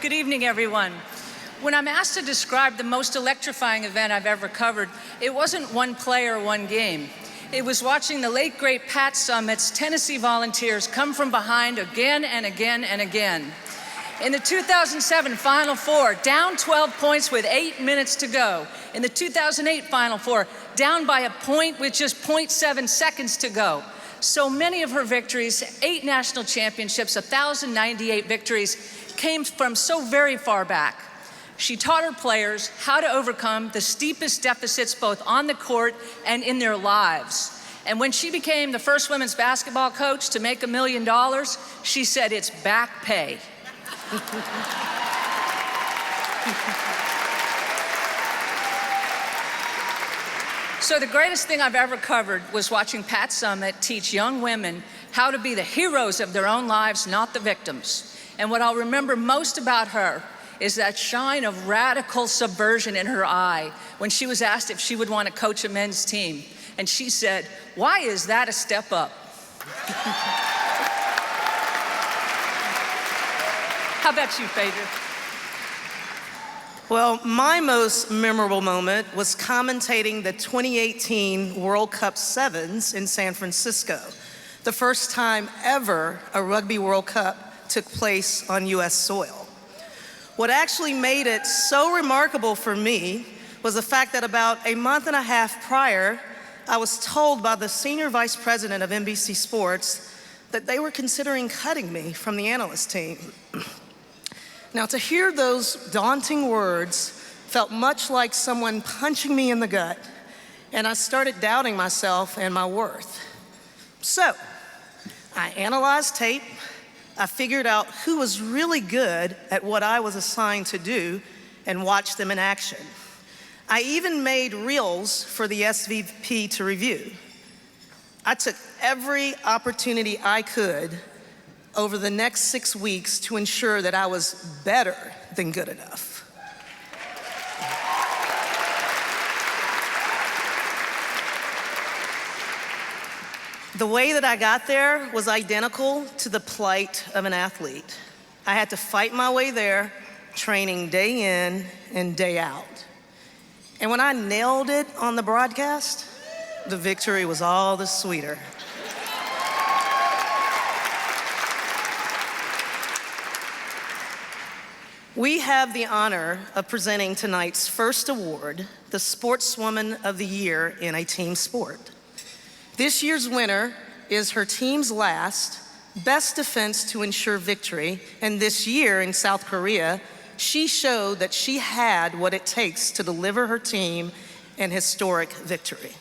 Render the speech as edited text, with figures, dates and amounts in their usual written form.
Good evening, everyone. When I'm asked to describe the most electrifying event I've ever covered, it wasn't one player, one game. It was watching the late, great Pat Summitt's Tennessee Volunteers come from behind again and again and again. In the 2007 Final Four, down 12 points with 8 minutes to go. In the 2008 Final Four, down by a point with just 0.7 seconds to go. So many of her victories, 8 national championships, 1,098 victories, came from so very far back. She taught her players how to overcome the steepest deficits both on the court and in their lives. And when she became the first women's basketball coach to make $1 million, she said it's back pay. So the greatest thing I've ever covered was watching Pat Summitt teach young women how to be the heroes of their own lives, not the victims. And what I'll remember most about her is that shine of radical subversion in her eye when she was asked if she would want to coach a men's team. And she said, "Why is that a step up?" How about you, Phaidra? Well, my most memorable moment was commentating the 2018 World Cup Sevens in San Francisco, the first time ever a Rugby World Cup took place on US soil. What actually made it so remarkable for me was the fact that about a month and a half prior, I was told by the senior vice president of NBC Sports that they were considering cutting me from the analyst team. Now, to hear those daunting words felt much like someone punching me in the gut, and I started doubting myself and my worth. So, I analyzed tape, I figured out who was really good at what I was assigned to do, and watched them in action. I even made reels for the SVP to review. I took every opportunity I could over the next 6 weeks to ensure that I was better than good enough. The way that I got there was identical to the plight of an athlete. I had to fight my way there, training day in and day out. And when I nailed it on the broadcast, the victory was all the sweeter. We have the honor of presenting tonight's first award, the Sportswoman of the Year in a team sport. This year's winner is her team's last best defense to ensure victory, and this year in South Korea, she showed that she had what it takes to deliver her team an historic victory.